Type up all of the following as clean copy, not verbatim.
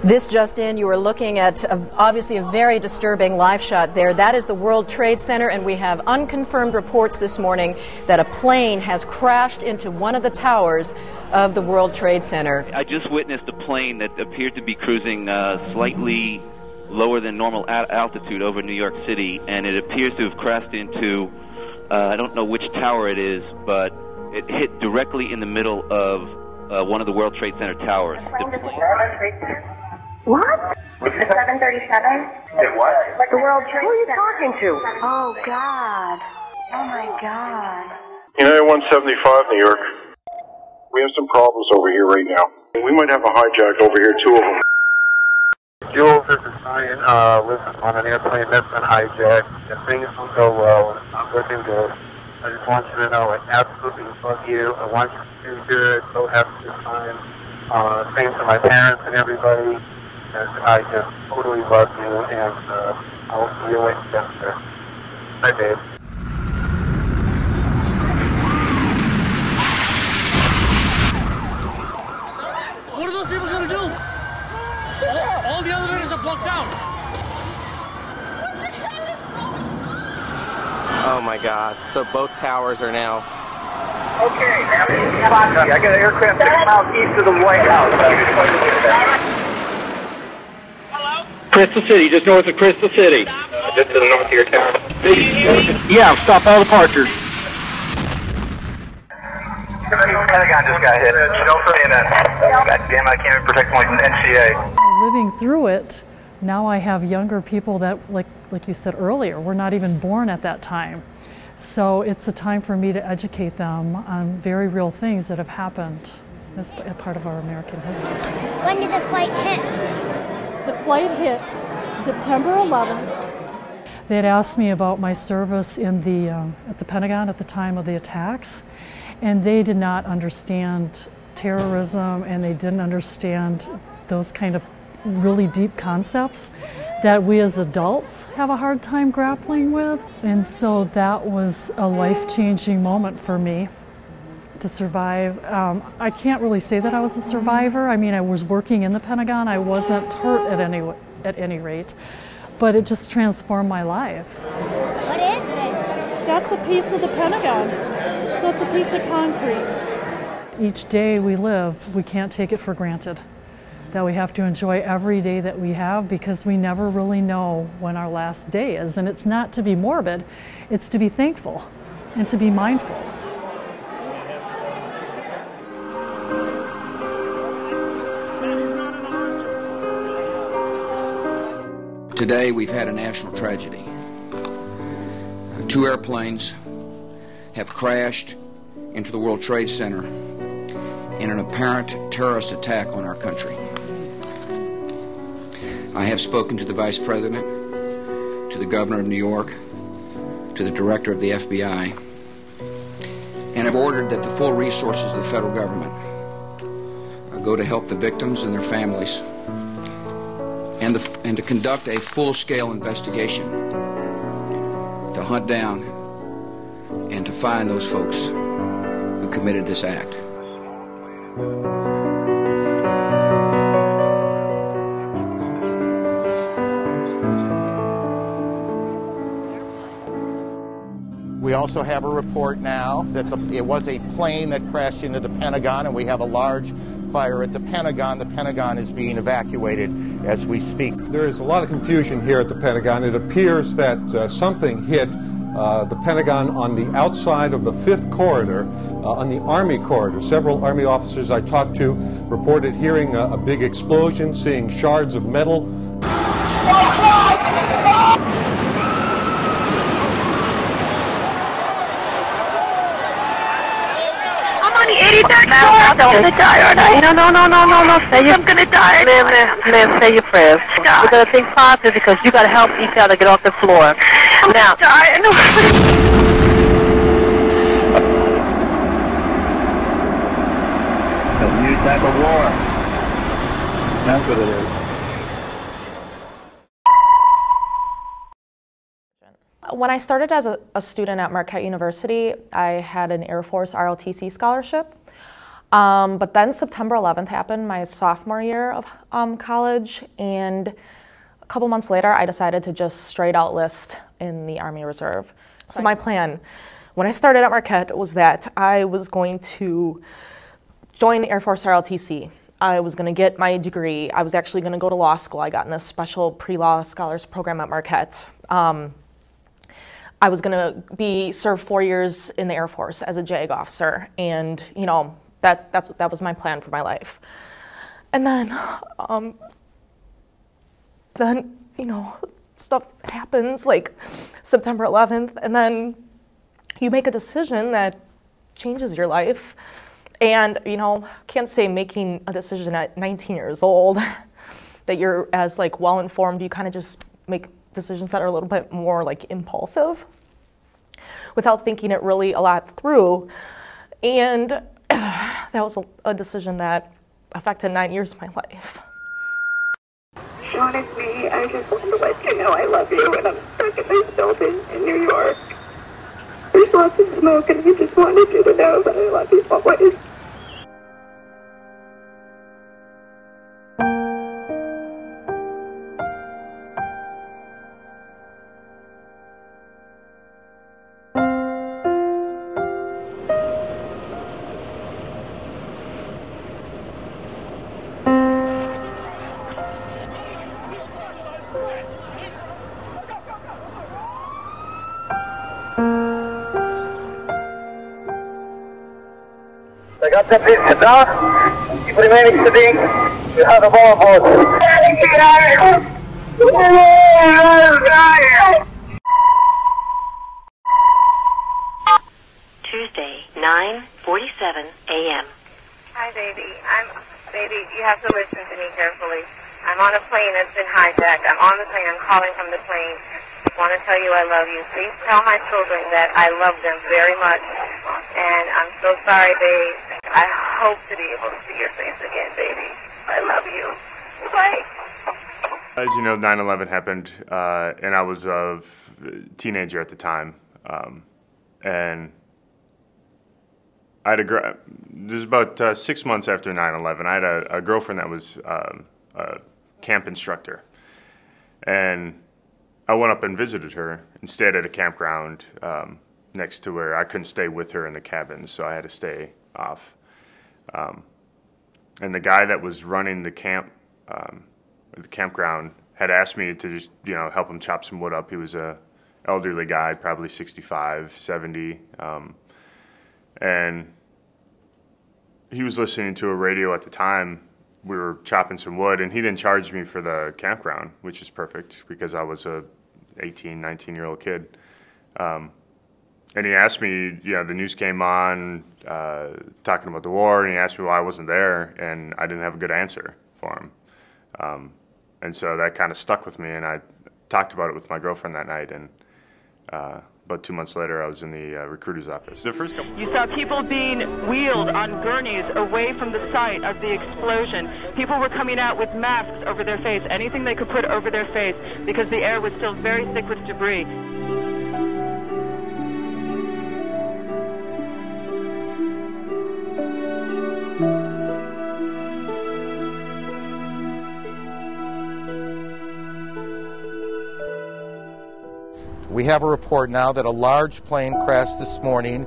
This just in, you are looking at obviously a very disturbing live shot there. That is the World Trade Center, and we have unconfirmed reports this morning that a plane has crashed into one of the towers of the World Trade Center. I just witnessed a plane that appeared to be cruising slightly lower than normal altitude over New York City, and it appears to have crashed into, I don't know which tower it is, but it hit directly in the middle of one of the World Trade Center towers. What? It's 737. What? The World Trade Center. Who are you talking to? Oh, God. Oh, my God. United 175, New York. We have some problems over here right now. We might have a hijack over here, two of them. Jules, this is Ryan. Lives on an airplane that's been hijacked. If things don't go well, it's not looking good. I just want you to know I absolutely love you. I want you to do good. So happy to time. Same to my parents and everybody. And I just totally love you, and I'll see you later. Bye, babe. What are those people going to do? All the elevators are blocked out. Oh my God! So both towers are now. Okay, now I got an aircraft 6 miles east of the White House. Crystal City, just north of Crystal City. Just to the north of your town. Yeah, stop all departures. Pentagon just got hit. No CNN. God damn, I can't even protect my NCA. Living through it, now I have younger people that, like you said earlier, were not even born at that time. So it's a time for me to educate them on very real things that have happened as a part of our American history. When did the flight hit? The flight hit September 11th. They had asked me about my service in at the Pentagon at the time of the attacks, and they did not understand terrorism, and they didn't understand those kind of really deep concepts that we as adults have a hard time grappling with. And so that was a life-changing moment for me to survive. I can't really say that I was a survivor. I mean, I was working in the Pentagon. I wasn't hurt at any rate, but it just transformed my life. What is this? That's a piece of the Pentagon. So it's a piece of concrete. Each day we live, we can't take it for granted. That we have to enjoy every day that we have, because we never really know when our last day is. And it's not to be morbid, it's to be thankful and to be mindful. Today we've had a national tragedy. 2 airplanes have crashed into the World Trade Center in an apparent terrorist attack on our country. I have spoken to the Vice President, to the Governor of New York, to the Director of the FBI, and have ordered that the full resources of the federal government go to help the victims and their families, and to conduct a full-scale investigation to hunt down and to find those folks who committed this act. We also have a report now that it was a plane that crashed into the Pentagon, and we have a large fire at the Pentagon. The Pentagon is being evacuated as we speak. There is a lot of confusion here at the Pentagon. It appears that something hit the Pentagon on the outside of the 5th corridor, on the Army corridor. Several Army officers I talked to reported hearing a big explosion, seeing shards of metal. I'm 83rd floor. I'm gonna die, aren't I? No. Say I'm gonna die. Ma'am, say your prayers. God. We're gonna think positive because you gotta help each other get off the floor. I'm now. gonna die. It's a new type of war. That's what it is. When I started as a student at Marquette University, I had an Air Force ROTC scholarship. But then September 11th happened, my sophomore year of college, and a couple months later, I decided to just straight out list in the Army Reserve. So my plan, when I started at Marquette, was that I was going to join the Air Force ROTC. I was going to get my degree. I was actually going to go to law school. I got in this special pre-law scholars program at Marquette. I was going to serve 4 years in the Air Force as a JAG officer, and you know, that was my plan for my life. And then you know, stuff happens like September 11th, and then you make a decision that changes your life. And you know, can't say making a decision at 19 years old that you're as like well informed. You kind of just make decisions that are a little bit more like impulsive without thinking it really a lot through. And that was a decision that affected 9 years of my life. Sean, it's me. I just want to let you know I love you, and I'm stuck in this building in New York. There's lots of smoke, and I just wanted you to know that I love you always. Attention now, keep remaining sitting. You have a ball board. Tuesday, 9:47 a.m. Hi, baby. Baby, you have to listen to me carefully. I'm on a plane that's been hijacked. I'm on the plane. I'm calling from the plane. I want to tell you I love you. Please tell my children that I love them very much. And I'm so sorry, babe. I hope to be able to see your face again, baby. I love you. Bye. As you know, 9/11 happened, and I was a teenager at the time. And I had this was about 6 months after 9/11. I had a girlfriend that was a camp instructor. And I went up and visited her and stayed at a campground next to where I couldn't stay with her in the cabins, so I had to stay off. And the guy that was running the campground had asked me to just, you know, help him chop some wood up. He was a elderly guy, probably 65, 70, and he was listening to a radio at the time. We were chopping some wood, and he didn't charge me for the campground, which is perfect because I was a 18, 19-year-old kid. And he asked me, you know, the news came on talking about the war, and he asked me why I wasn't there, and I didn't have a good answer for him. And so that kind of stuck with me, and I talked about it with my girlfriend that night, and about 2 months later I was in the recruiter's office. The first couple You saw people being wheeled on gurneys away from the site of the explosion. People were coming out with masks over their face, anything they could put over their face, because the air was still very thick with debris. We have a report now that a large plane crashed this morning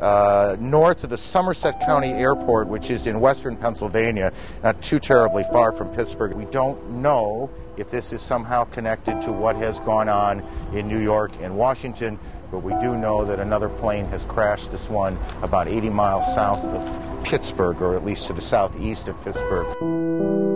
north of the Somerset County Airport, which is in western Pennsylvania, not too terribly far from Pittsburgh. We don't know if this is somehow connected to what has gone on in New York and Washington, but we do know that another plane has crashed, this one about 80 miles south of Pittsburgh, or at least to the southeast of Pittsburgh.